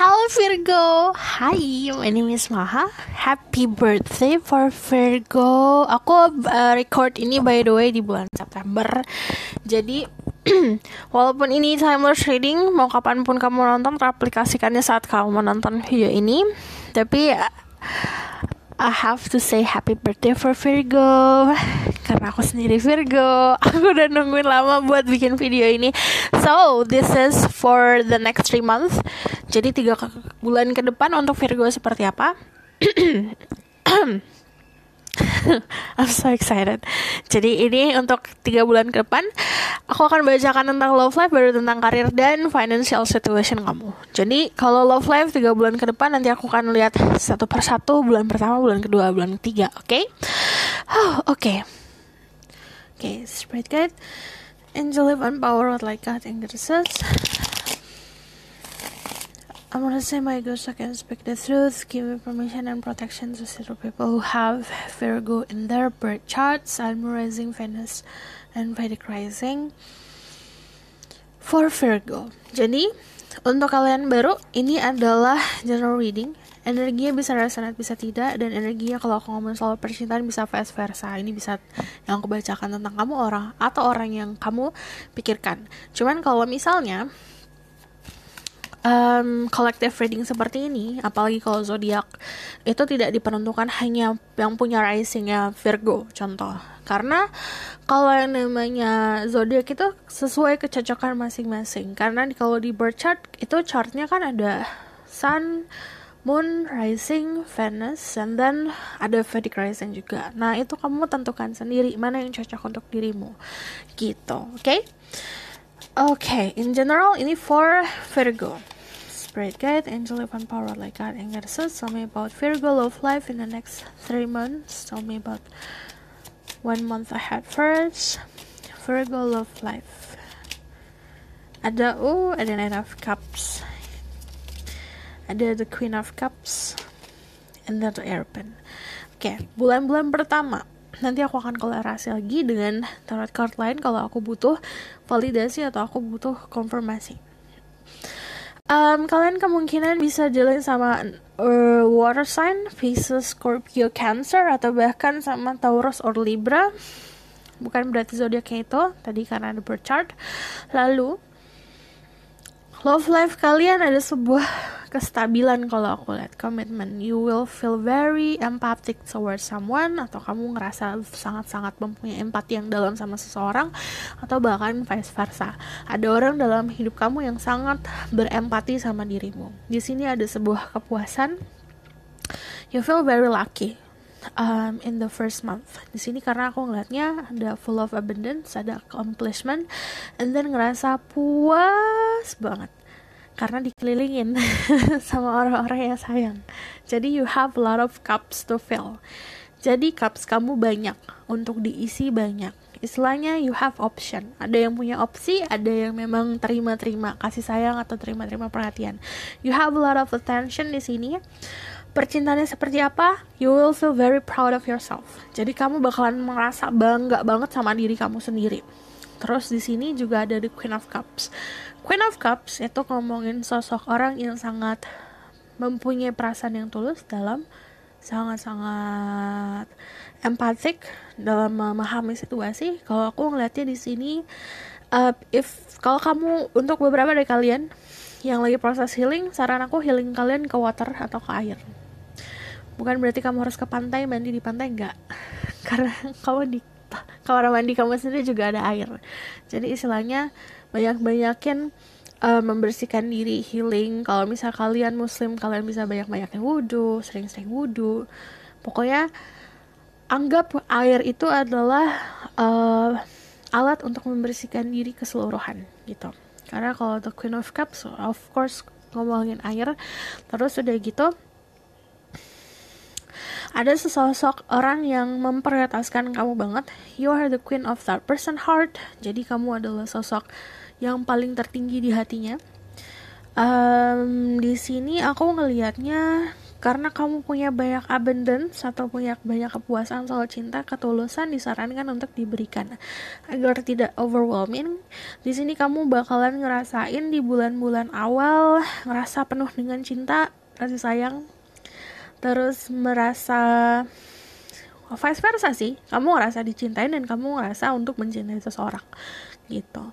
Hello Virgo, hi, my name is Maha. Happy birthday for Virgo. Aku record ini by the way di bulan September. Jadi walaupun ini timeless reading, mau kapanpun kamu nonton, teraplikasikannya saat kamu menonton video ini. Tapi I have to say happy birthday for Virgo karena aku sendiri Virgo. Aku udah nungguin lama buat bikin video ini. So this is for the next 3 months. Jadi 3 bulan ke depan untuk Virgo seperti apa? I'm so excited. Jadi ini untuk 3 bulan ke depan, aku akan bacakan tentang love life, baru tentang karir dan financial situation kamu. Jadi kalau love life 3 bulan ke depan, nanti aku akan lihat satu persatu, bulan pertama, bulan kedua, bulan ketiga. Oke? Oke, Spirit Guide, Angel Live and Power what like God and goddesses. I'm gonna say my ghost I can speak the truth, give me permission and protection to settle people who have Virgo in their birth charts. I'm rising Venus and Vedic rising for Virgo. Jadi untuk kalian baru, ini adalah general reading. Energinya bisa resonate, bisa tidak. Dan energinya kalau aku ngomong soal percintaan bisa vice versa. Ini bisa yang aku bacakan tentang kamu orang atau orang yang kamu pikirkan. Cuman kalau misalnya collective reading seperti ini, apalagi kalau zodiak, itu tidak diperuntukkan hanya yang punya risingnya Virgo, contoh. Karena kalau yang namanya zodiak itu sesuai kecocokan masing-masing. Karena kalau di birth chart itu chartnya kan ada Sun, Moon, Rising, Venus, and then ada Vedic Rising juga. Nah itu kamu tentukan sendiri mana yang cocok untuk dirimu, gitu. Okay, in general ini for Virgo. Spirit Guide, Angel Live and Power like God and goddesses. Tell me about Virgo love life in the next 3 months. Tell me about 1 month ahead first. Virgo love life. Ada Knight of Cups. Ada the Queen of Cups. And then the Airpen. Oke, bulan-bulan pertama. Nanti aku akan kolerasi lagi dengan tarot card lain kalau aku butuh validasi atau aku butuh konfirmasi. Kalian kemungkinan bisa jalan sama water sign, Pisces, Scorpio, Cancer, atau bahkan sama Taurus or Libra. Bukan berarti zodiaknya itu tadi karena ada birth chart. Lalu love life kalian ada sebuah kestabilan kalau aku lihat, komitmen. You will feel very empathic towards someone, atau kamu ngerasa sangat-sangat mempunyai empati yang dalam sama seseorang, atau bahkan vice versa. Ada orang dalam hidup kamu yang sangat berempati sama dirimu. Di sini ada sebuah kepuasan. You feel very lucky in the first month. Di sini karena aku ngeliatnya ada full of abundance, ada accomplishment, and then ngerasa puas banget karena dikelilingin sama orang-orang yang sayang. Jadi you have a lot of cups to fill. Jadi cups kamu banyak untuk diisi, banyak. Istilahnya you have option. Ada yang punya opsi, ada yang memang terima-terima kasih sayang atau terima-terima perhatian. You have a lot of attention di sini. Percintaannya seperti apa? You will feel very proud of yourself. Jadi kamu bakalan merasa bangga banget sama diri kamu sendiri. Terus di sini juga ada the Queen of Cups. Queen of Cups itu ngomongin sosok orang yang sangat mempunyai perasaan yang tulus dalam sangat-sangat empathic dalam memahami situasi. Kalau aku ngeliatnya di sini, kalau kamu untuk beberapa dari kalian yang lagi proses healing, saran aku healing kalian ke water atau ke air. Bukan berarti kamu harus ke pantai, mandi di pantai, enggak. Karena kamu di kamar mandi kamu sendiri juga ada air. Jadi istilahnya banyak-banyakin membersihkan diri, healing. Kalau misal kalian muslim, kalian bisa banyak-banyakin wudu, sering-sering wudu. Pokoknya anggap air itu adalah alat untuk membersihkan diri keseluruhan gitu. Karena kalau the Queen of Cups, of course ngomongin air. Terus udah gitu ada sesosok orang yang memprioritaskan kamu banget. You are the queen of third person heart. Jadi kamu adalah sosok yang paling tertinggi di hatinya. Di sini aku ngelihatnya Karena kamu punya banyak abundance atau punya banyak kepuasan soal cinta, ketulusan disarankan untuk diberikan agar tidak overwhelming. Di sini kamu bakalan ngerasain di bulan-bulan awal ngerasa penuh dengan cinta, kasih sayang, terus merasa vice versa sih, kamu ngerasa dicintain dan kamu ngerasa untuk mencintai seseorang gitu.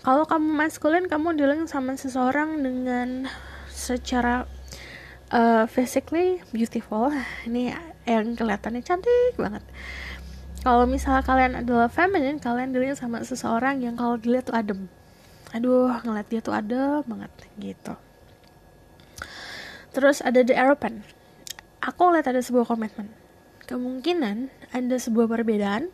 Kalau kamu maskulin, kamu dealing sama seseorang dengan secara physically beautiful, ini yang kelihatannya cantik banget. Kalau misalnya kalian adalah feminine, kalian dealing sama seseorang yang kalau dilihat tuh adem, ngeliat dia tuh adem banget gitu. Terus ada the Aeropan, aku lihat ada sebuah komitmen, kemungkinan ada sebuah perbedaan,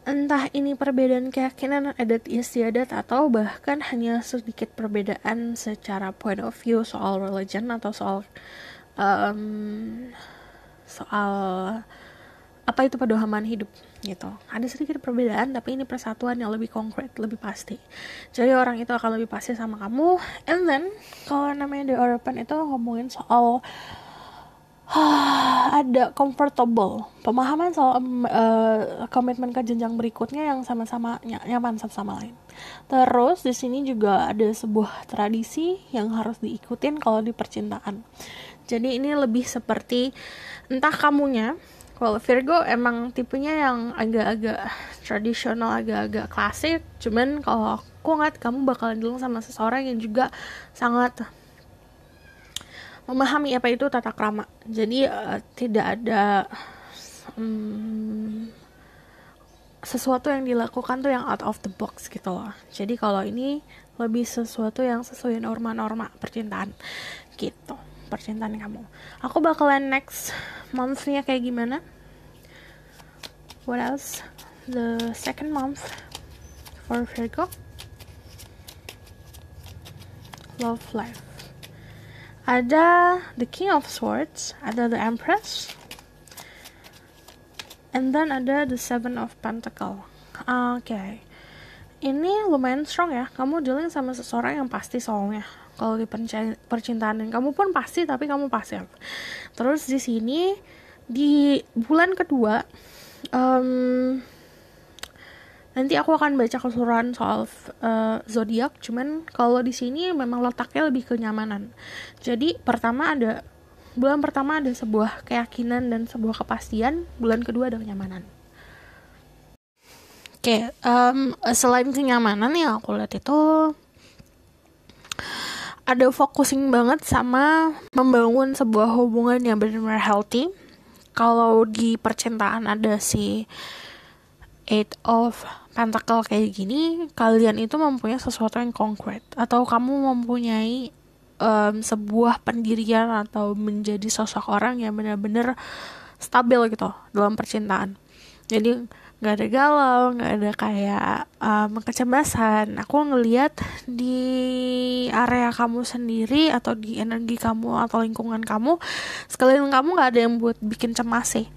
entah ini perbedaan keyakinan, adat istiadat, atau bahkan hanya sedikit perbedaan secara point of view soal religion atau soal apa itu pedoman hidup gitu. Ada sedikit perbedaan, tapi ini persatuan yang lebih konkret, lebih pasti. Jadi orang itu akan lebih pasti sama kamu. And then kalau namanya The Orapan itu ngomongin soal ada comfortable, pemahaman soal komitmen ke jenjang berikutnya yang sama-sama nyaman satu sama lain. Terus di sini juga ada sebuah tradisi yang harus diikutin kalau di percintaan. Jadi ini lebih seperti entah kamunya, kalau Virgo emang tipenya yang agak-agak tradisional, agak-agak klasik. Cuman kalau aku ngeliat kamu bakalan dealing sama seseorang yang juga sangat memahami apa itu tata krama. Jadi tidak ada sesuatu yang dilakukan tuh yang out of the box gitu loh. Jadi kalau ini lebih sesuatu yang sesuai norma-norma percintaan gitu, percintaan kamu. Aku bakalan next month-nya kayak gimana. What else? The second month for Virgo. Love life. Ada the King of Swords, ada the Empress, and then ada the Seven of Pentacle. Okay. Ini lumayan strong ya. Kamu dealing sama seseorang yang pasti soalnya. Kalau di percintaan, kamu pun pasti, tapi kamu pasif. Terus di sini di bulan kedua, nanti aku akan baca keseluruhan soal zodiak. Cuman kalau di sini memang letaknya lebih kenyamanan. Jadi bulan pertama ada sebuah keyakinan dan sebuah kepastian. Bulan kedua ada kenyamanan. Oke, selain kenyamanan yang aku lihat itu ada focusing banget sama membangun sebuah hubungan yang benar-benar healthy. Kalau di percintaan ada si Eight of Pentacle kayak gini, kalian itu mempunyai sesuatu yang konkret, atau kamu mempunyai sebuah pendirian atau menjadi sosok orang yang benar-benar stabil gitu dalam percintaan. Jadi nggak ada galau, nggak ada kayak kecemasan. Aku ngelihat di area kamu sendiri atau di energi kamu atau lingkungan kamu, sekalian kamu nggak ada yang buat bikin cemas sih.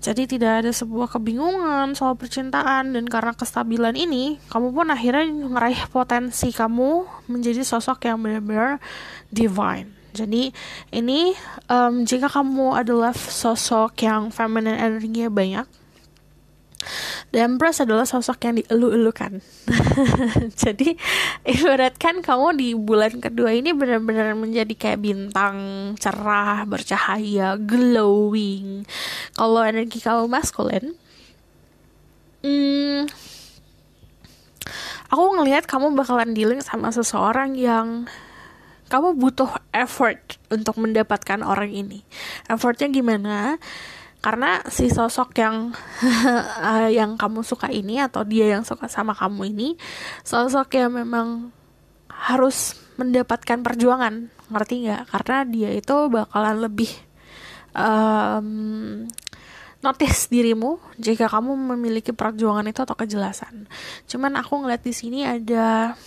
Jadi tidak ada sebuah kebingungan soal percintaan, dan karena kestabilan ini, kamu pun akhirnya ngeraih potensi kamu menjadi sosok yang benar-benar divine. Jadi ini jika kamu adalah sosok yang feminine energinya banyak, The Empress adalah sosok yang dielu-elukan. Jadi ibaratkan kamu di bulan kedua ini benar-benar menjadi kayak bintang cerah, bercahaya, glowing. Kalau energi kamu maskulin, aku ngelihat kamu bakalan dealing sama seseorang yang kamu butuh effort untuk mendapatkan orang ini. Effortnya gimana? Karena si sosok yang yang kamu suka ini, atau dia yang suka sama kamu ini, sosok yang memang harus mendapatkan perjuangan, ngerti nggak? Karena dia itu bakalan lebih notice dirimu jika kamu memiliki perjuangan itu atau kejelasan. Cuman aku ngeliat di sini ada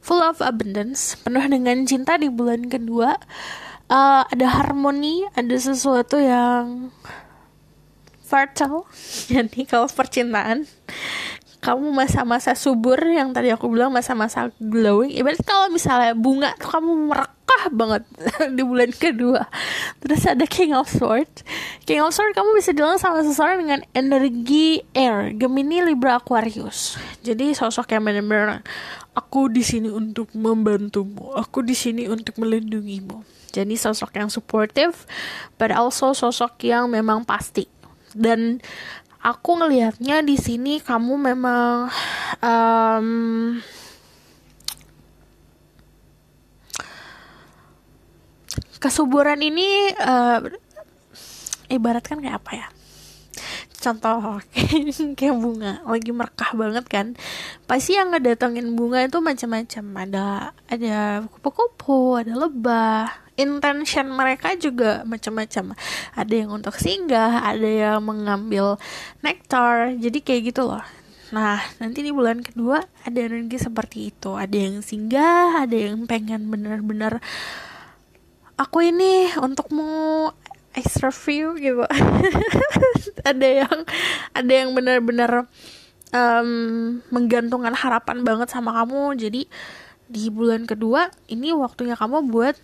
full of abundance, penuh dengan cinta di bulan kedua. Ada harmoni, ada sesuatu yang fertile. Jadi kalau percintaan, kamu masa-masa subur yang tadi aku bilang, masa-masa glowing. Ibarat kalau misalnya bunga tuh kamu merekah banget di bulan kedua. Terus ada King of Swords. King of Swords kamu bisa bilang sama seseorang dengan energi air, Gemini, Libra, Aquarius. Jadi sosok yang benar-benar aku di sini untuk membantumu, aku di sini untuk melindungimu. Jadi sosok yang supportive, but also sosok yang memang pasti. Dan aku ngelihatnya di sini kamu memang kesuburan ini ibaratkan kayak apa ya? Contoh kayak bunga lagi merekah banget kan, pasti yang ngedatengin bunga itu macam-macam, ada kupu-kupu, ada lebah, intention mereka juga macam-macam, ada yang untuk singgah, ada yang mengambil nektar, jadi kayak gitu loh. Nah, nanti di bulan kedua ada energi seperti itu, ada yang singgah, ada yang pengen benar-benar aku ini untukmu extra view gitu. ada yang benar-benar menggantungkan harapan banget sama kamu. Jadi di bulan kedua ini waktunya kamu buat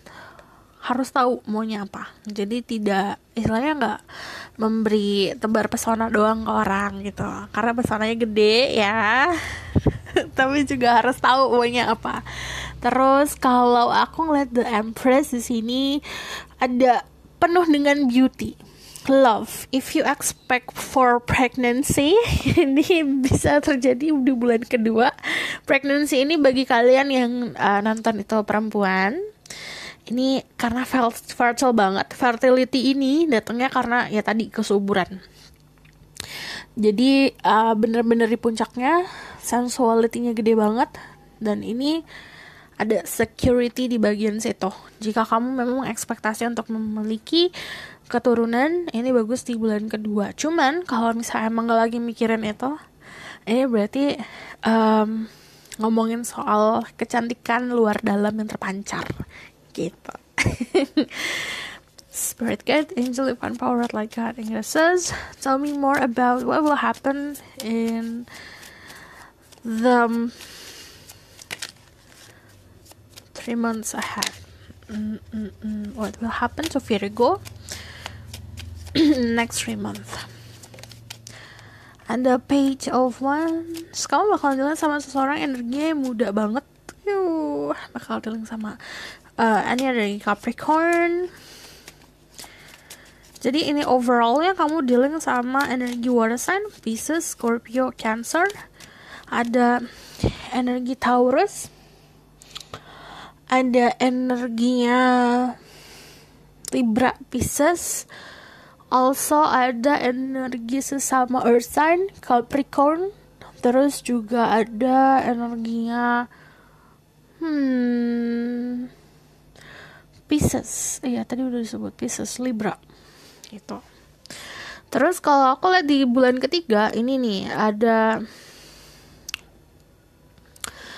harus tahu maunya apa. Jadi tidak, istilahnya nggak memberi tebar pesona doang ke orang gitu, karena pesonanya gede ya. Tapi juga harus tahu maunya apa. Terus kalau aku ngeliat The Empress di sini ada penuh dengan beauty, love. If you expect for pregnancy, ini bisa terjadi di bulan kedua. Pregnancy ini bagi kalian yang nonton itu perempuan, ini karena fertile banget. Fertility ini datangnya karena ya tadi kesuburan. Jadi bener-bener di puncaknya, sensuality-nya gede banget. Dan ini ada security di bagian situ. Jika kamu memang ekspektasi untuk memiliki keturunan, ini bagus di bulan kedua. Cuman kalau misalnya emang gak lagi mikirin itu, ini berarti ngomongin soal kecantikan luar dalam yang terpancar gitu. Spirit guide, angel, divine power, like God, and says, tell me more about what will happen in the 3 months ahead. What will happen to Virgo next 3 months? And the Page of Wands, kamu bakal jalan sama seseorang energinya muda banget. Bakal jalan sama ini dari Capricorn. Jadi ini overallnya kamu dealing sama energi water sign, Pisces, Scorpio, Cancer. Ada energi Taurus, ada energinya Libra, Pisces. Also ada energi sesama earth sign, Capricorn. Terus juga ada energinya Pisces. Iya, tadi udah disebut Pisces, Libra gitu. Terus kalau aku lihat di bulan ketiga ini nih, ada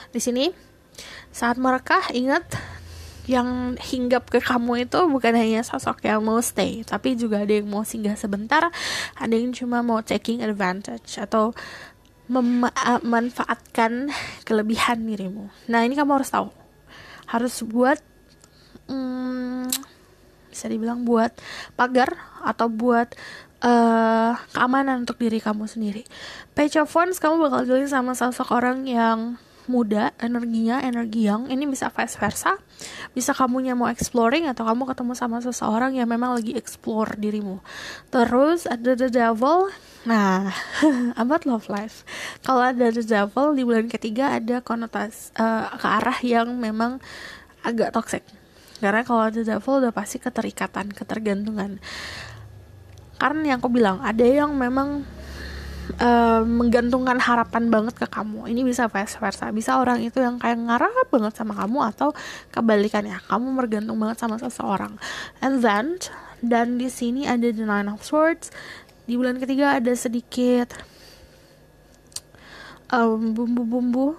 di sini saat merekah, ingat yang hinggap ke kamu itu bukan hanya sosok yang mau stay, tapi juga ada yang mau singgah sebentar, ada yang cuma mau taking advantage atau memanfaatkan kelebihan dirimu. Nah, ini kamu harus tahu, harus buat bisa dibilang buat pagar atau buat keamanan untuk diri kamu sendiri. Page of Wands, kamu bakal jalan sama sosok orang yang muda, energinya energi yang ini bisa vice versa, bisa kamunya mau exploring atau kamu ketemu sama seseorang yang memang lagi explore dirimu. Terus ada The Devil. Nah, about love life, kalau ada The Devil di bulan ketiga ada konotasi ke arah yang memang agak toxic. Karena kalau The Devil udah pasti keterikatan, ketergantungan. Karena yang aku bilang, ada yang memang menggantungkan harapan banget ke kamu. Ini bisa vice versa. Bisa orang itu yang kayak ngarah banget sama kamu, atau kebalikannya, kamu bergantung banget sama seseorang. And then, dan di sini ada The Nine of Swords. Di bulan ketiga ada sedikit bumbu-bumbu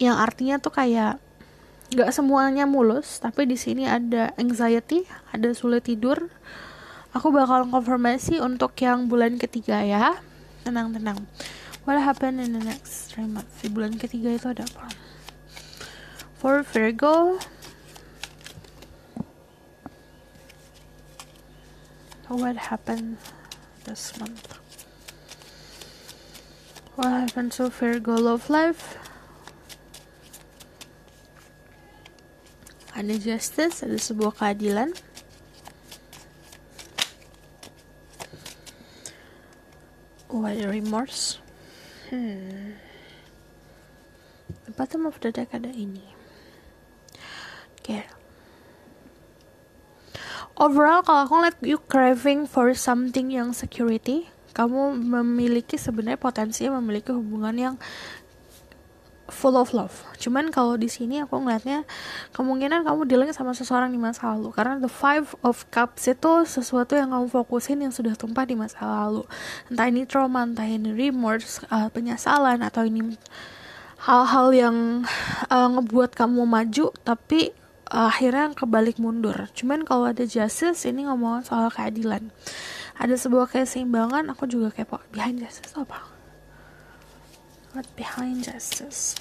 yang artinya tuh kayak gak semuanya mulus, tapi di sini ada anxiety, ada sulit tidur. Aku bakal konfirmasi untuk yang bulan ketiga ya. Tenang. What happened in the next 3 months? Di bulan ketiga itu ada apa? For Virgo, what happened this month. What happened to Virgo love life? Ada justice, ada sebuah keadilan. Ada remorse. The bottom of the deck ada ini. Overall, kalau aku ngeliat you craving for something yang security, kamu memiliki sebenarnya potensi memiliki hubungan yang full of love. Cuman kalau di sini aku ngeliatnya kemungkinan kamu dealing sama seseorang di masa lalu, karena the Five of Cups itu sesuatu yang kamu fokusin yang sudah tumpah di masa lalu. Entah ini trauma, entah ini remorse, penyesalan, atau ini hal-hal yang ngebuat kamu maju tapi akhirnya kebalik mundur. Cuman kalau ada justice, ini ngomong soal keadilan. Ada sebuah keseimbangan. Aku juga kepo, behind justice apa? What behind justice?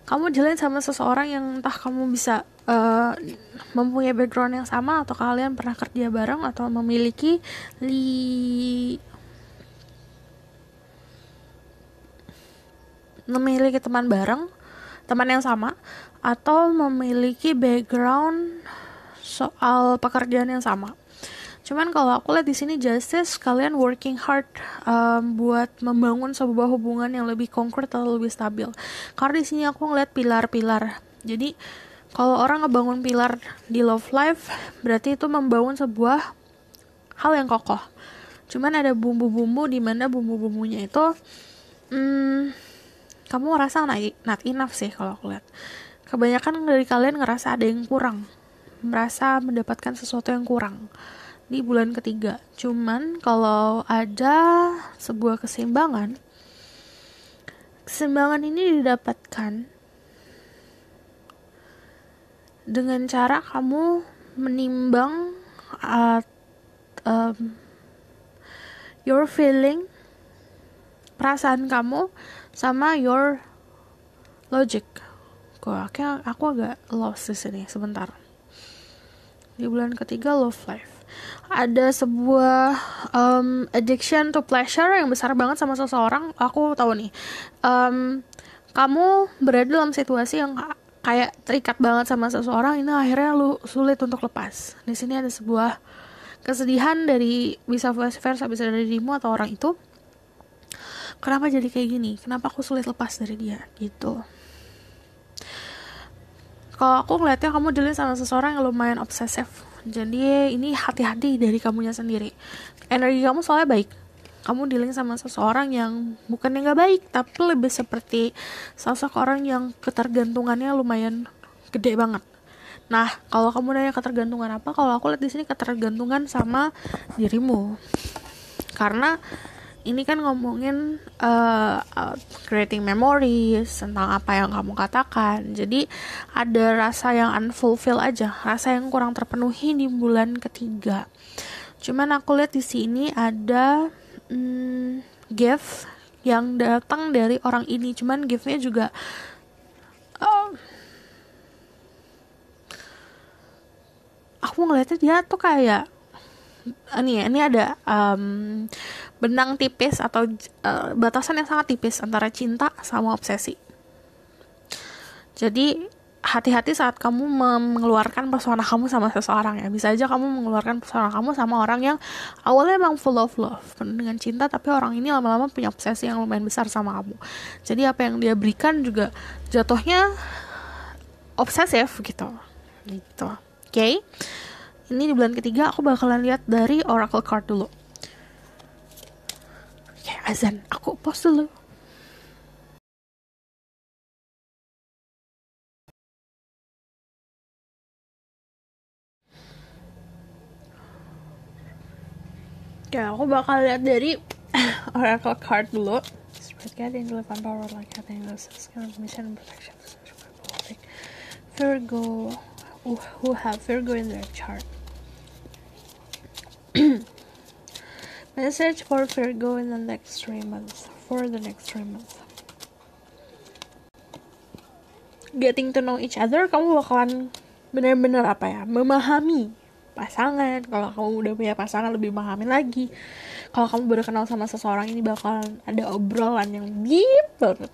Kamu jalan sama seseorang yang entah kamu bisa mempunyai background yang sama, atau kalian pernah kerja bareng, atau memiliki teman bareng, teman yang sama, atau memiliki background soal pekerjaan yang sama. Cuman kalau aku lihat di sini justice, kalian working hard buat membangun sebuah hubungan yang lebih konkret atau lebih stabil. Karena di sini aku ngeliat pilar-pilar. Jadi kalau orang ngebangun pilar di love life, berarti itu membangun sebuah hal yang kokoh. Cuman ada bumbu-bumbu di mana bumbu-bumbunya itu kamu ngerasa not enough sih kalau aku lihat. Kebanyakan dari kalian ngerasa ada yang kurang, merasa mendapatkan sesuatu yang kurang di bulan ketiga. Cuman kalau ada sebuah keseimbangan ini didapatkan dengan cara kamu menimbang your feeling, perasaan kamu, sama your logic. Aku agak lost di sini sebentar. Di bulan ketiga love life ada sebuah addiction to pleasure yang besar banget sama seseorang. Aku tahu nih, kamu berada dalam situasi yang kayak terikat banget sama seseorang, ini akhirnya lu sulit untuk lepas. Di sini ada sebuah kesedihan dari bisa vice versa, bisa dari dirimu atau orang itu. Kenapa jadi kayak gini? Kenapa aku sulit lepas dari dia? Gitu. Kalau aku ngeliatnya kamu dealing sama seseorang yang lumayan obsesif. Jadi ini hati-hati dari kamunya sendiri. Energi kamu soalnya baik. Kamu dealing sama seseorang yang bukan yang gak baik, tapi lebih seperti sosok orang yang ketergantungannya lumayan gede banget. Nah, kalau kamu nanya ketergantungan apa? Kalau aku lihat di sini ketergantungan sama dirimu. Karena ini kan ngomongin creating memories tentang apa yang kamu katakan. Jadi ada rasa yang unfulfilled aja, rasa yang kurang terpenuhi di bulan ketiga. Cuman aku lihat di sini ada gift yang datang dari orang ini. Cuman giftnya juga aku ngeliatnya dia tuh kayak ini ada benang tipis atau batasan yang sangat tipis antara cinta sama obsesi. Jadi hati-hati saat kamu mengeluarkan pesona kamu sama seseorang ya. Bisa aja kamu mengeluarkan pesona kamu sama orang yang awalnya emang full of love, penuh dengan cinta, tapi orang ini lama-lama punya obsesi yang lumayan besar sama kamu. Jadi apa yang dia berikan juga jatuhnya obsesif gitu. Oke? Ini di bulan ketiga aku bakalan lihat dari oracle card dulu. Oke, azan. Aku pause dulu. Oke, aku bakal lihat dari oracle card dulu. Spread getting the divine power like having this kind of mission and protection. Virgo, who have Virgo in their chart. Message for Virgo in the next 3 months. getting to know each other, kamu bakalan benar-benar memahami pasangan. Kalau kamu udah punya pasangan, lebih memahami lagi. Kalau kamu baru kenal sama seseorang, ini bakalan ada obrolan yang deep banget.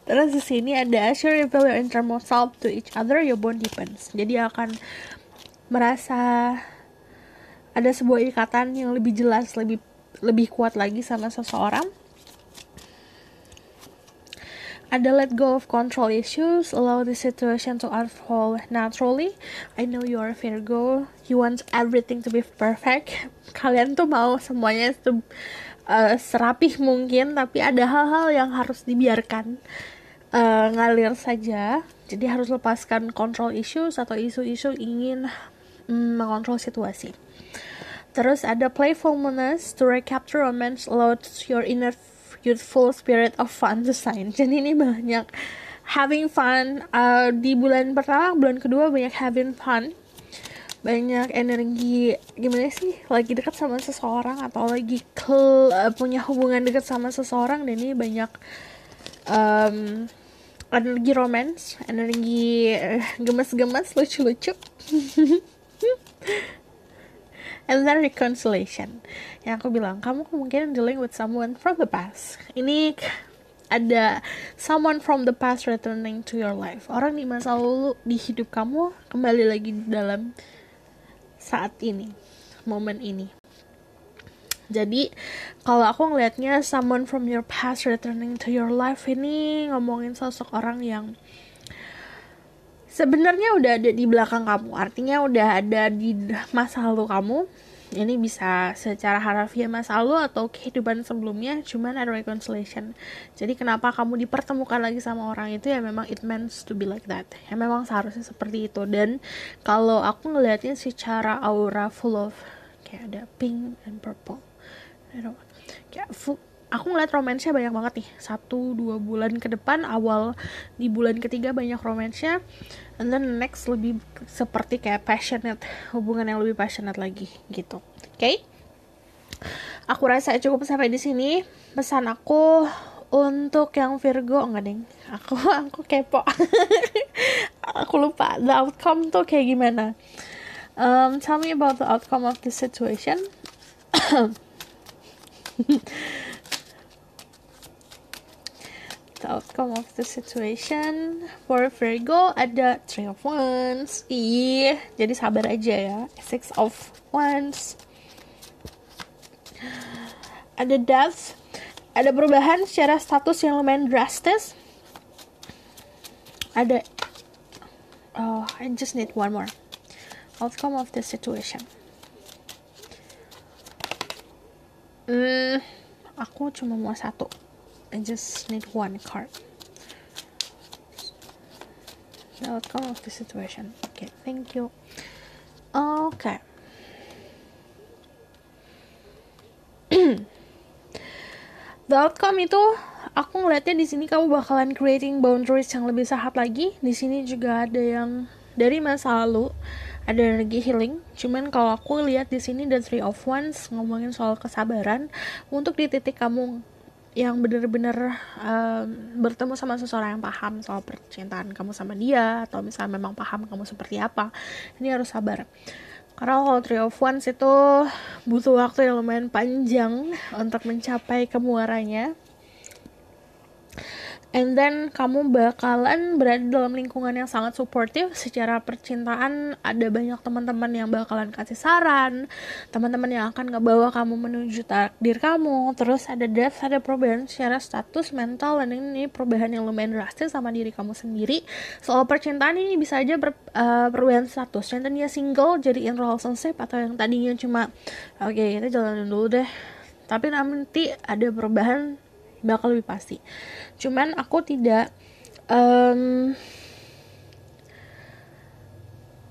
Terus di sini ada as you reveal your innermost self to each other, your bond deepens. Jadi akan merasa ada sebuah ikatan yang lebih jelas, lebih kuat lagi sama seseorang. Ada let go of control issues, allow the situation to unfold naturally. I know you are Virgo, you want everything to be perfect. Kalian tuh mau semuanya itu serapih mungkin, tapi ada hal-hal yang harus dibiarkan ngalir saja. Jadi harus lepaskan control issues atau isu-isu ingin mengontrol situasi. Terus ada playfulness, to recapture romance, allows your inner youthful spirit of fun to shine. Jadi ini banyak having fun. Di bulan pertama, bulan kedua banyak having fun, banyak energi, gimana sih, lagi dekat sama seseorang atau lagi punya hubungan dekat sama seseorang. Dan ini banyak energi romance, energi gemes-gemes, lucu-lucu. And then reconciliation. Yang aku bilang, kamu kemungkinan dealing with someone from the past. Ini ada someone from the past returning to your life. Orang di masa lalu di hidup kamu kembali lagi dalam saat ini, momen ini. Jadi kalau aku ngelihatnya someone from your past returning to your life, ini ngomongin sosok orang yang sebenarnya udah ada di belakang kamu, artinya udah ada di masa lalu kamu. Ini bisa secara harfiah masa lalu atau kehidupan sebelumnya, cuman ada reconciliation. Jadi kenapa kamu dipertemukan lagi sama orang itu, ya memang it meant to be like that. Ya memang seharusnya seperti itu. Dan kalau aku ngelihatnya secara aura full of, kayak ada pink and purple. Kayak aku ngeliat romansnya banyak banget nih. 1-2 bulan ke depan, awal di bulan ketiga banyak romansnya, and then next lebih seperti kayak passionate, hubungan yang lebih passionate lagi gitu. Oke? Aku rasa cukup sampai di sini. Pesan aku untuk yang Virgo, enggak deng, aku kepo. Aku lupa the outcome tuh kayak gimana. Tell me about the outcome of this situation. The outcome of the situation for Virgo ada 3 of Wands. Jadi sabar aja ya. 6 of Wands. Ada Death. Ada perubahan secara status yang lumayan drastis. Ada I just need one more. Outcome of the situation. Aku cuma mau 1. I just need one card. The outcome of the situation. Okay, thank you. Okay. The outcome itu, aku ngeliatnya di sini kamu bakalan creating boundaries yang lebih sehat lagi. Di sini juga ada yang dari masa lalu, ada energi healing. Cuman kalau aku lihat di sini the 3 of Wands ngomongin soal kesabaran untuk di titik kamu yang benar-benar bertemu sama seseorang yang paham soal percintaan kamu sama dia, atau misalnya memang paham kamu seperti apa. Ini harus sabar. Karena kalau 3 of Wands itu butuh waktu yang lumayan panjang untuk mencapai kemuarannya. And then kamu bakalan berada dalam lingkungan yang sangat supportive secara percintaan. Ada banyak teman-teman yang bakalan kasih saran, teman-teman yang akan ngebawa kamu menuju takdir kamu. Terus ada Death, ada perubahan secara status mental, dan ini perubahan yang lumayan drastis sama diri kamu sendiri. Soal percintaan ini bisa aja perubahan status. Yang tadinya single jadi in relationship, atau yang tadinya cuma oke, kita jalanin dulu deh, tapi nanti ada perubahan bakal lebih pasti. Cuman aku tidak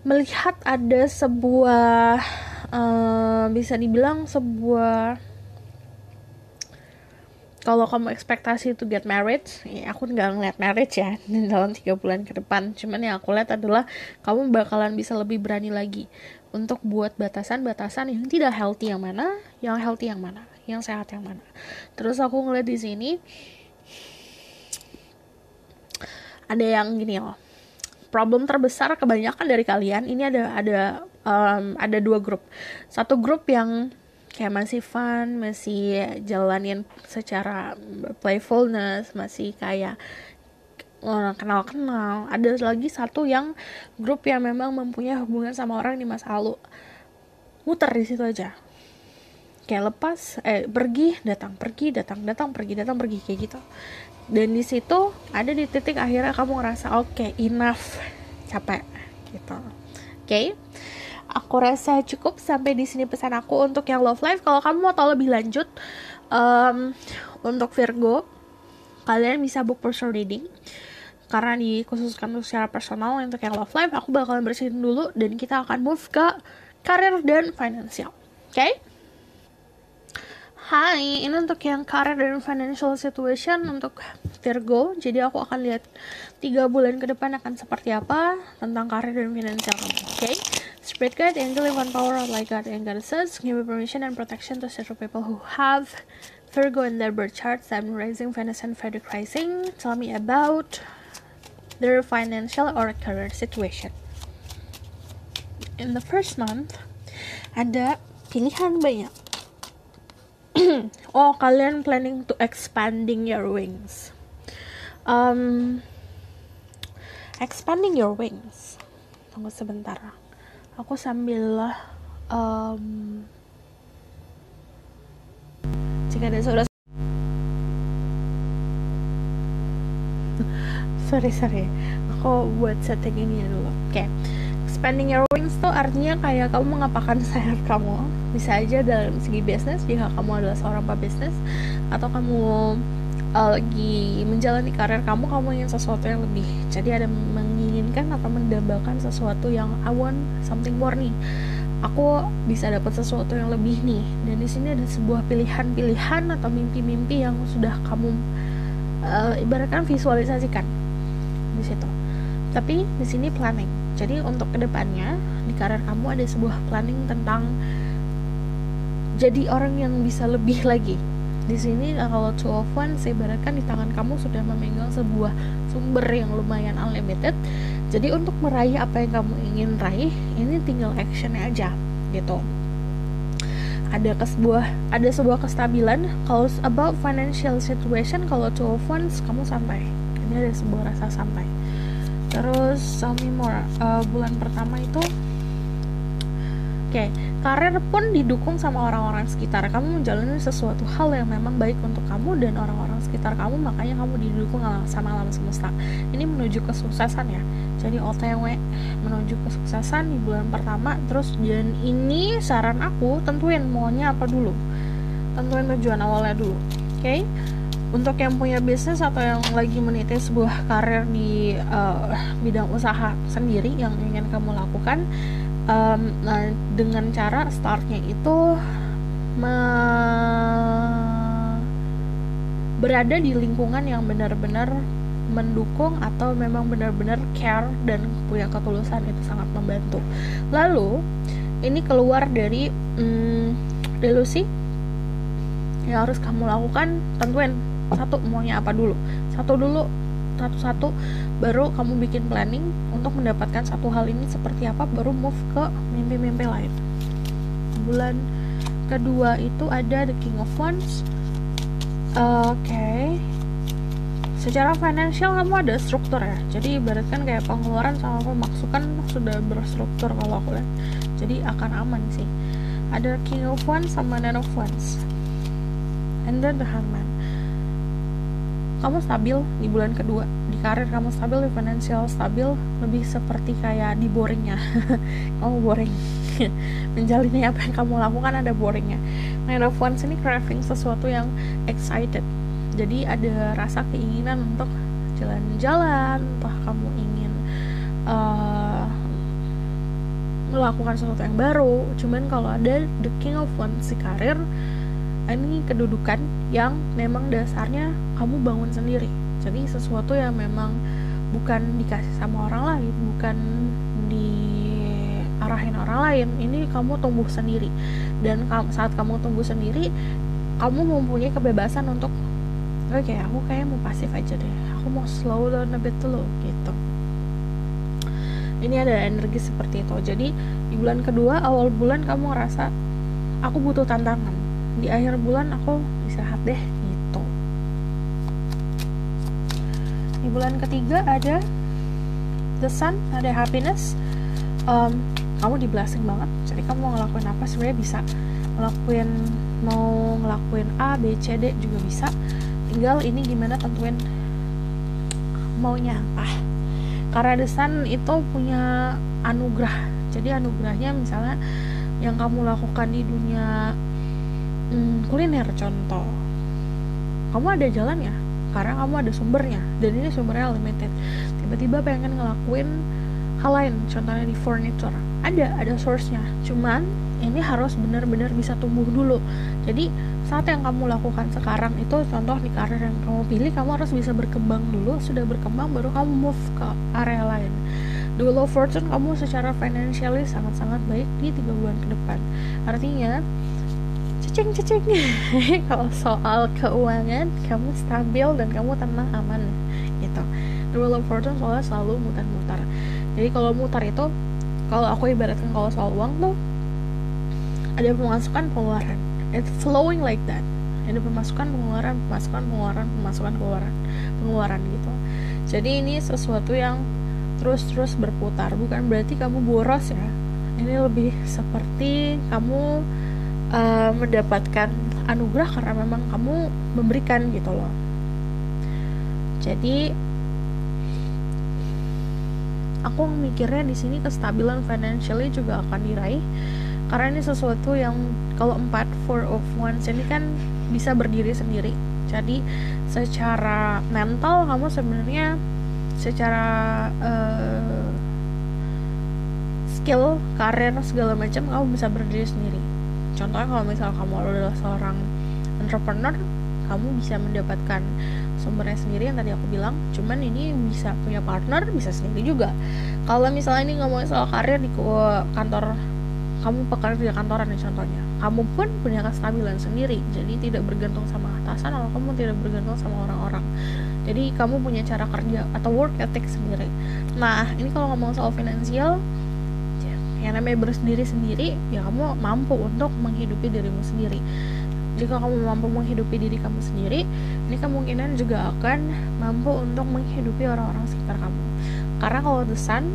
melihat ada sebuah bisa dibilang sebuah, kalau kamu ekspektasi to get married, ya aku nggak ngeliat marriage ya dalam 3 bulan ke depan. Cuman yang aku lihat adalah kamu bakalan bisa lebih berani lagi untuk buat batasan-batasan yang tidak healthy yang mana, yang healthy yang mana, yang sehat yang mana. Terus aku ngeliat di sini ada yang gini loh. Problem terbesar kebanyakan dari kalian ini ada dua grup. Satu grup yang kayak masih fun, masih jalanin secara playfulness, masih kayak kenal-kenal. Ada lagi satu yang grup yang memang mempunyai hubungan sama orang di masa lalu. Muter di situ aja. Kayak pergi, datang, pergi, datang, pergi, datang, pergi, kayak gitu. Dan di situ ada di titik akhirnya kamu ngerasa oke, enough, capek gitu. Oke. Aku rasa cukup sampai di sini pesan aku untuk yang love life. Kalau kamu mau tahu lebih lanjut untuk Virgo, kalian bisa book personal reading karena dikhususkan untuk secara personal. Untuk yang love life aku bakalan bersihin dulu dan kita akan move ke karir dan financial. Oke? Hai, ini untuk yang karir dan financial situation untuk Virgo. Jadi aku akan lihat 3 bulan ke depan akan seperti apa tentang karir dan financial kamu. Okay? Spirit guide, angel, divine power, like God and goddesses, give me permission and protection to serve people who have Virgo in their birth chart, Sun rising, Venus and Vedic rising. Tell me about their financial or career situation. In the first month, ada pilihan banyak. Oh, kalian planning to expanding your wings. Expanding your wings. Tunggu sebentar. Aku sambil jika ada saudara. sorry. Aku buat setting ini dulu. Oke. Expanding your wings tuh artinya kayak kamu mengapakkan sayap kamu. Bisa aja dalam segi bisnis jika kamu adalah seorang pebisnis, atau kamu lagi menjalani karir kamu ingin sesuatu yang lebih. Jadi ada menginginkan atau mendambakan sesuatu yang I want something more nih. Aku bisa dapat sesuatu yang lebih nih. Dan di sini ada sebuah pilihan-pilihan atau mimpi-mimpi yang sudah kamu ibaratkan visualisasikan di situ. Tapi di sini planning. Jadi untuk kedepannya di karir kamu ada sebuah planning tentang jadi orang yang bisa lebih lagi. Di sini kalau Two of Wands ibaratkan di tangan kamu sudah memegang sebuah sumber yang lumayan unlimited. Jadi untuk meraih apa yang kamu ingin raih, ini tinggal actionnya aja gitu. Ada sebuah kestabilan. Kalau about financial situation, kalau Two of Wands kamu santai. Ini ada sebuah rasa santai. Terus tell me more. Bulan pertama itu karir pun didukung sama orang-orang sekitar. Kamu menjalani sesuatu hal yang memang baik untuk kamu dan orang-orang sekitar kamu, makanya kamu didukung sama alam semesta. Ini menuju kesuksesan ya. Jadi OTW menuju kesuksesan di bulan pertama. Terus dan ini saran aku, tentuin maunya apa dulu. Tentuin tujuan awalnya dulu. Oke? Untuk yang punya bisnis atau yang lagi meniti sebuah karir di bidang usaha sendiri yang ingin kamu lakukan, nah dengan cara startnya itu berada di lingkungan yang benar-benar mendukung atau memang benar-benar care dan punya ketulusan, itu sangat membantu. Lalu ini keluar dari delusi yang harus kamu lakukan. Tentuin satu maunya apa dulu, satu baru kamu bikin planning untuk mendapatkan satu hal ini seperti apa, baru move ke mimpi-mimpi lain. Bulan kedua itu ada the King of Wands. Secara financial kamu ada struktur ya, jadi ibaratkan kayak pengeluaran sama pemasukan sudah berstruktur kalau aku lihat, jadi akan aman sih. Ada King of Wands sama Nine of Wands, and then the Hangman. Kamu stabil di bulan kedua, di karir kamu stabil, di financial stabil, lebih seperti kayak di boringnya. Kamu boring menjalani apa yang kamu lakukan, ada boringnya. Nine of Wands ini craving sesuatu yang excited, jadi ada rasa keinginan untuk jalan-jalan, entah kamu ingin melakukan sesuatu yang baru. Cuman kalau ada the King of Wands di karir, ini kedudukan yang memang dasarnya kamu bangun sendiri. Jadi sesuatu yang memang bukan dikasih sama orang lain, bukan diarahin orang lain. Ini kamu tumbuh sendiri. Dan saat kamu tumbuh sendiri, kamu mempunyai kebebasan untuk Oke, aku kayaknya mau pasif aja deh, aku mau slow down a bit dulu gitu. Ini ada energi seperti itu. Jadi di bulan kedua, awal bulan kamu ngerasa aku butuh tantangan, di akhir bulan aku istirahat deh gitu. Di bulan ketiga ada the sun, ada happiness. Kamu di blessing banget, jadi kamu mau ngelakuin apa sebenarnya bisa ngelakuin, mau ngelakuin A, B, C, D juga bisa, tinggal ini gimana tentuin maunya apa. Karena the sun itu punya anugerah, jadi anugerahnya misalnya yang kamu lakukan di dunia kuliner contoh, kamu ada jalannya karena kamu ada sumbernya, dan ini sumbernya limited. Tiba-tiba pengen ngelakuin hal lain, contohnya di furniture, ada source-nya, cuman ini harus benar-benar bisa tumbuh dulu. Jadi saat yang kamu lakukan sekarang itu, contoh di karir yang kamu pilih, kamu harus bisa berkembang dulu, sudah berkembang baru kamu move ke area lain. The Wheel of Fortune, kamu secara financially sangat-sangat baik di 3 bulan ke depan, artinya cecing kalau soal keuangan kamu stabil dan kamu tenang, aman gitu. The Wheel of Fortune soalnya selalu mutar-mutar. Jadi kalau mutar itu, kalau aku ibaratkan kalau soal uang tuh ada pemasukan pengeluaran, it's flowing like that. Ada pemasukan pengeluaran, pemasukan pengeluaran, pemasukan pengeluaran gitu. Jadi ini sesuatu yang terus berputar, bukan berarti kamu boros ya. Ini lebih seperti kamu mendapatkan anugerah karena memang kamu memberikan gitu loh. Jadi aku mikirnya di sini kestabilan financially juga akan diraih, karena ini sesuatu yang kalau 4 Four of Wands ini kan bisa berdiri sendiri. Jadi secara mental kamu sebenarnya secara skill, karir segala macam kamu bisa berdiri sendiri. Contohnya kalau misal kamu adalah seorang entrepreneur, kamu bisa mendapatkan sumbernya sendiri yang tadi aku bilang, cuman ini bisa punya partner, bisa sendiri juga. Kalau misalnya ini ngomongin soal karir di kantor, kamu pekerja kantoran nih contohnya, kamu pun punya kestabilan sendiri, jadi tidak bergantung sama atasan atau kamu tidak bergantung sama orang-orang. Jadi kamu punya cara kerja atau work ethic sendiri. Nah ini kalau ngomong soal finansial, yang namanya bersendiri-sendiri, ya kamu mampu untuk menghidupi dirimu sendiri. Jika kamu mampu menghidupi diri kamu sendiri, ini kemungkinan juga akan mampu untuk menghidupi orang-orang sekitar kamu. Karena kalau the sun,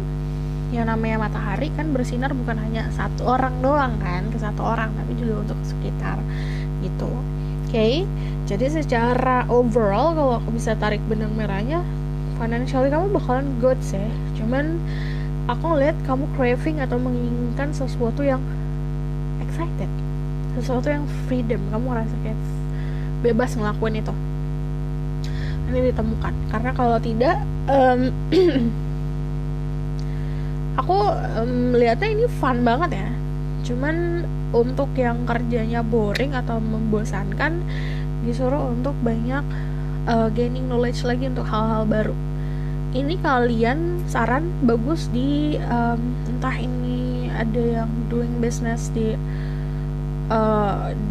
yang namanya matahari kan bersinar bukan hanya satu orang doang kan, ke satu orang, tapi juga untuk sekitar gitu. Oke, jadi secara overall kalau aku bisa tarik benang merahnya, financially kamu bakalan good sih. Cuman aku ngeliat kamu craving atau menginginkan sesuatu yang excited, sesuatu yang freedom, kamu ngerasa kayak bebas ngelakuin itu. Ini ditemukan, karena kalau tidak aku melihatnya ini fun banget ya, cuman untuk yang kerjanya boring atau membosankan disuruh untuk banyak gaining knowledge lagi untuk hal-hal baru. Ini kalian saran bagus di entah ini ada yang doing business di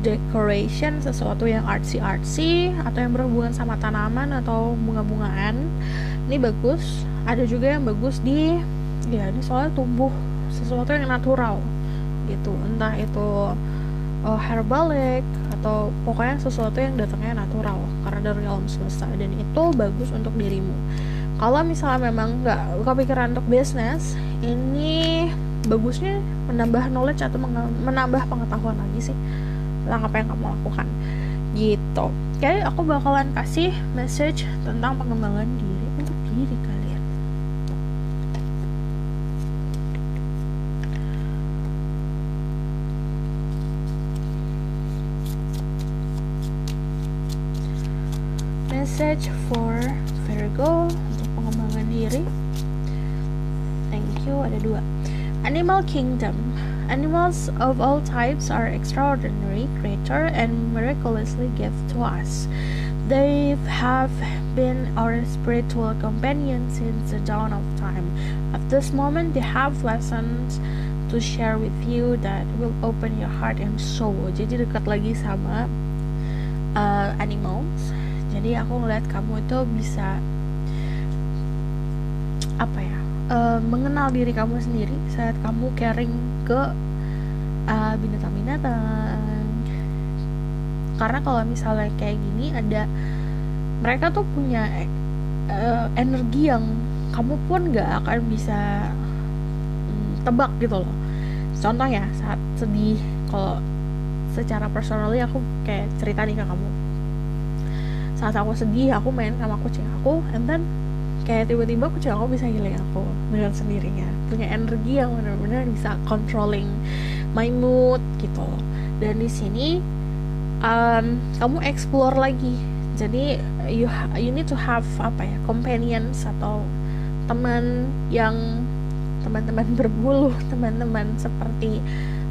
decoration, sesuatu yang artsy atau yang berhubungan sama tanaman atau bunga-bungaan, ini bagus. Ada juga yang bagus di ini soalnya tumbuh sesuatu yang natural gitu, entah itu herbalik atau pokoknya sesuatu yang datangnya natural karena dari alam semesta, dan itu bagus untuk dirimu. Kalau misalnya memang nggak kepikiran untuk bisnis, ini bagusnya menambah knowledge atau menambah pengetahuan lagi sih tentang apa yang kamu lakukan gitu. Oke, aku bakalan kasih message tentang pengembangan diri untuk diri kalian. Message for Virgo untuk pengembangan diri. Thank you, ada 2. Animal Kingdom. Animals of all types are extraordinary creatures and miraculously gift to us. They have been our spiritual companions since the dawn of time. At this moment, they have lessons to share with you that will open your heart and soul. Jadi dekat lagi sama animals. Jadi Jadi aku ngeliat kamu itu bisa mengenal diri kamu sendiri saat kamu caring ke binatang-binatang. Karena kalau misalnya kayak gini, mereka tuh punya energi yang kamu pun gak akan bisa tebak gitu loh. Contoh ya, saat sedih, kalau secara personally aku kayak cerita nih ke kamu, saat aku sedih aku main sama kucing aku, and then kayak tiba-tiba kucing aku bisa healing aku dengan sendirinya, punya energi yang benar-benar bisa controlling my mood gitu loh. Dan di sini kamu explore lagi, jadi you need to have companions atau teman berbulu, teman-teman seperti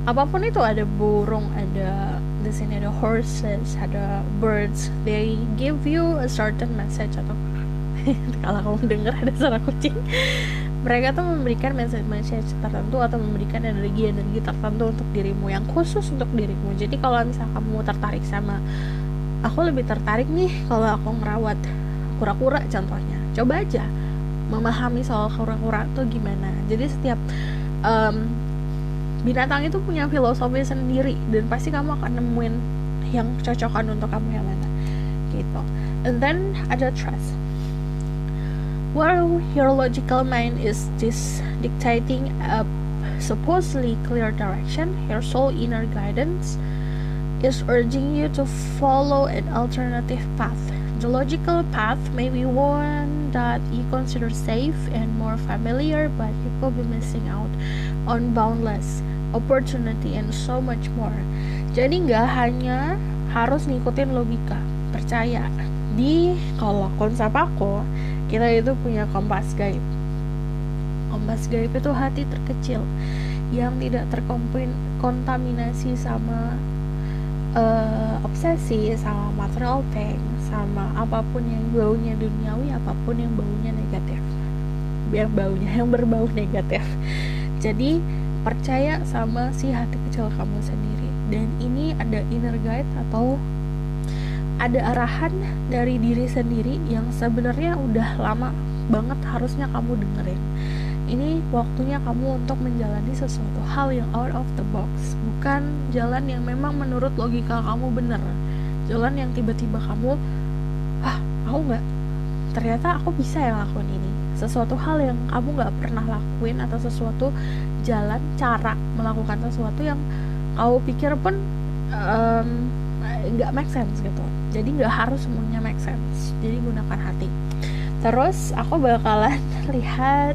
apapun itu. Ada burung, ada di sini ada horses, ada birds, they give you a certain message. Atau kalau kamu dengar ada suara kucing, mereka tuh memberikan message tertentu atau memberikan energi tertentu untuk dirimu, yang khusus untuk dirimu. Jadi kalau misalnya kamu tertarik sama, aku lebih tertarik nih kalau aku ngerawat kura-kura contohnya, coba aja memahami soal kura-kura tuh gimana. Jadi setiap binatang itu punya filosofi sendiri, dan pasti kamu akan nemuin yang cocokan untuk kamu yang mana gitu. And then ada trust. While your logical mind is dictating a supposedly clear direction, your soul inner guidance is urging you to follow an alternative path. The logical path may be one that you consider safe and more familiar, but you could be missing out on boundless opportunity and so much more. Jadi nggak hanya harus ngikutin logika, percaya. Kalau konsep aku, kita itu punya kompas gaib. Kompas gaib itu hati terkecil yang tidak terkontaminasi sama obsesi, sama material thing, sama apapun yang baunya duniawi, apapun yang baunya negatif, yang berbau negatif. Jadi percaya sama si hati kecil kamu sendiri, dan ini ada inner guide atau ada arahan dari diri sendiri yang sebenarnya udah lama banget harusnya kamu dengerin. Ini waktunya kamu untuk menjalani sesuatu hal yang out of the box, bukan jalan yang memang menurut logika kamu bener, jalan yang tiba-tiba kamu ternyata aku bisa yang lakuin ini, sesuatu hal yang kamu gak pernah lakuin, atau sesuatu jalan, cara melakukan sesuatu yang kamu pikir pun gak make sense gitu. Jadi gak harus semuanya make sense, jadi gunakan hati. Terus aku bakalan lihat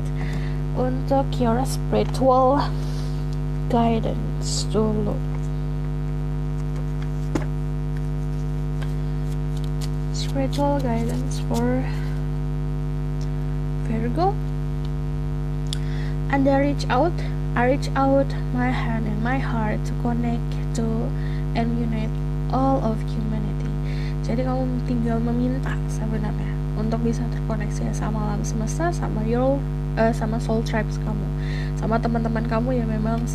untuk your spiritual guidance dulu. Spiritual guidance for Virgo. And I reach out my hand and my heart to connect to and unite all of humanity. Jadi kamu tinggal meminta sebenarnya untuk bisa terkoneksi sama alam semesta, sama sama soul tribes kamu, sama teman-teman kamu yang memang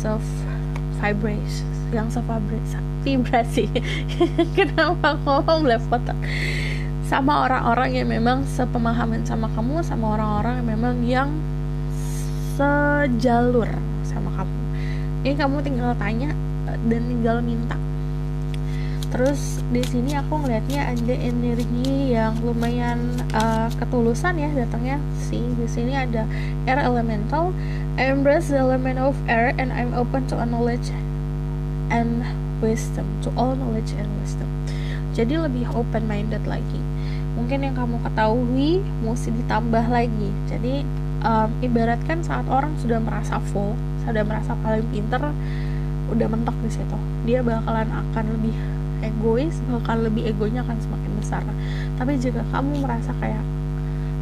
vibrasi. Kenapa aku ngomong belepotan? Sama orang-orang yang memang sepemahaman sama kamu, sama orang-orang yang memang yang sejalur sama kamu. Ini kamu tinggal tanya dan tinggal minta. Terus di sini aku ngelihatnya ada energi yang lumayan ketulusan ya datangnya sih. Di sini ada air elemental. I embrace the element of air and I'm open to knowledge and wisdom, to all knowledge and wisdom. Jadi lebih open minded lagi. Mungkin yang kamu ketahui mesti ditambah lagi. Jadi ibaratkan saat orang sudah merasa full, sudah merasa paling pinter, udah mentok di situ, dia bakalan akan lebih egois, bahkan lebih egonya akan semakin besar. Tapi jika kamu merasa kayak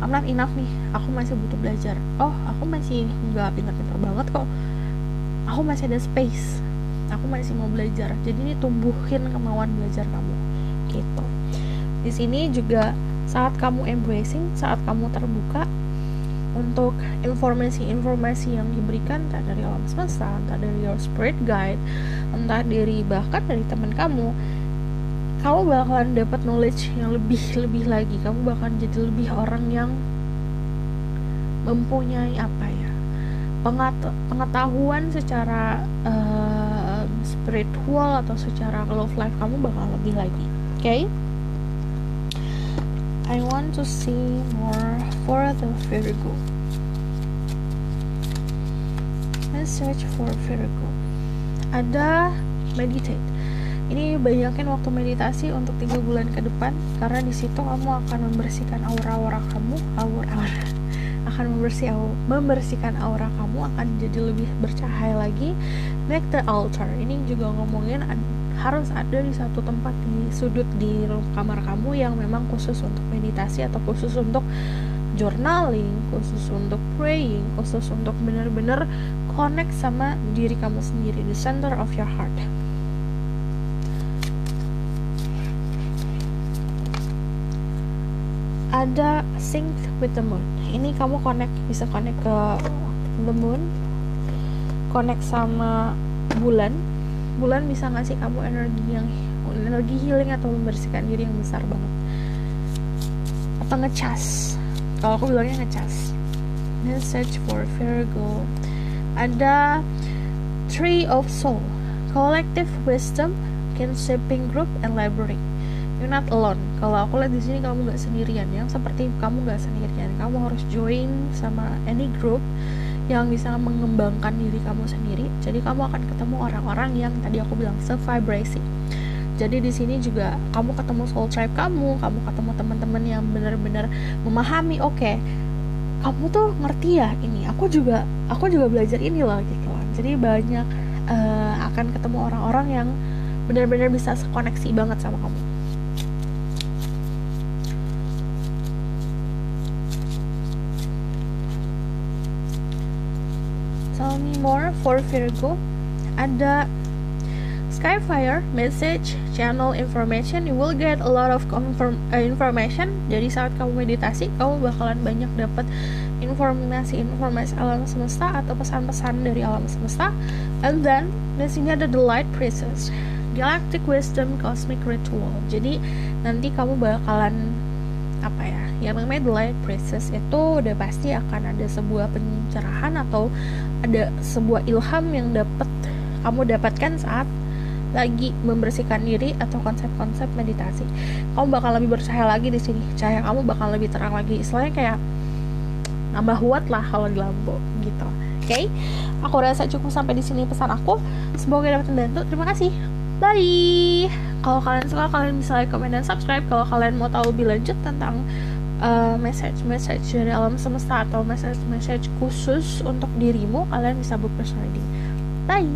I'm not enough nih, aku masih butuh belajar, aku masih nggak pintar-pintar banget kok, aku masih ada space, aku masih mau belajar. Jadi ini tumbuhin kemauan belajar kamu gitu. Di sini juga saat kamu embracing, saat kamu terbuka untuk informasi-informasi yang diberikan, entah dari alam semesta, entah dari your spirit guide, entah bahkan dari teman kamu kamu bakalan dapat knowledge yang lebih lagi. Kamu bakalan jadi lebih orang yang mempunyai apa ya, pengetahuan secara spiritual atau secara love life kamu bakal lebih lagi. Okay? I want to see more for the Virgo. Message for Virgo. Ada meditate. Ini banyakin waktu meditasi untuk 3 bulan ke depan, karena di situ kamu akan membersihkan aura kamu, akan membersihkan aura kamu, akan jadi lebih bercahaya lagi. Make the altar. Ini juga ngomongin harus ada di satu tempat di sudut di kamar kamu yang memang khusus untuk meditasi atau khusus untuk journaling, khusus untuk praying, khusus untuk benar-benar connect sama diri kamu sendiri, the center of your heart. Ada sync with the moon. Ini kamu bisa connect ke the moon, connect sama bulan. Bulan bisa ngasih kamu energi healing atau membersihkan diri yang besar banget. Atau ngecas. Kalau aku bilangnya ngecas. Message for Virgo. Ada Tree of Soul, collective wisdom, kinshiping group, and library. You're not alone. Kalau aku lihat di sini kamu nggak sendirian ya. Seperti kamu nggak sendirian. Kamu harus join sama any group yang bisa mengembangkan diri kamu sendiri. Jadi kamu akan ketemu orang-orang yang tadi aku bilang se-vibrasi. Jadi di sini juga kamu ketemu soul tribe kamu ketemu teman-teman yang benar-benar memahami. Oke, kamu tuh ngerti ya ini. Aku juga belajar ini loh gitu. Jadi banyak akan ketemu orang-orang yang benar-benar bisa koneksi banget sama kamu. Tell me more for Virgo. Ada Skyfire, message, channel information. You will get a lot of information. Jadi saat kamu meditasi, kamu bakalan banyak dapat informasi alam semesta atau pesan-pesan dari alam semesta. And then di sini ada the Light Priestess, Galactic Wisdom, Cosmic Ritual. Jadi nanti kamu bakalan apa ya? Yang namanya the Light Priestess itu udah pasti akan ada sebuah pencerahan atau ada sebuah ilham yang kamu dapatkan saat lagi membersihkan diri atau konsep-konsep meditasi. Kamu bakal lebih bercahaya lagi di sini. Cahaya kamu bakal lebih terang lagi. Istilahnya kayak nambah watt lah kalau di lampu gitu. Oke? Aku rasa cukup sampai di sini pesan aku. Semoga dapat membantu. Terima kasih. Bye. Kalau kalian suka, kalian bisa like, comment, dan subscribe. Kalau kalian mau tahu lebih lanjut tentang message dari alam semesta atau message khusus untuk dirimu, kalian bisa book personal reading. Bye.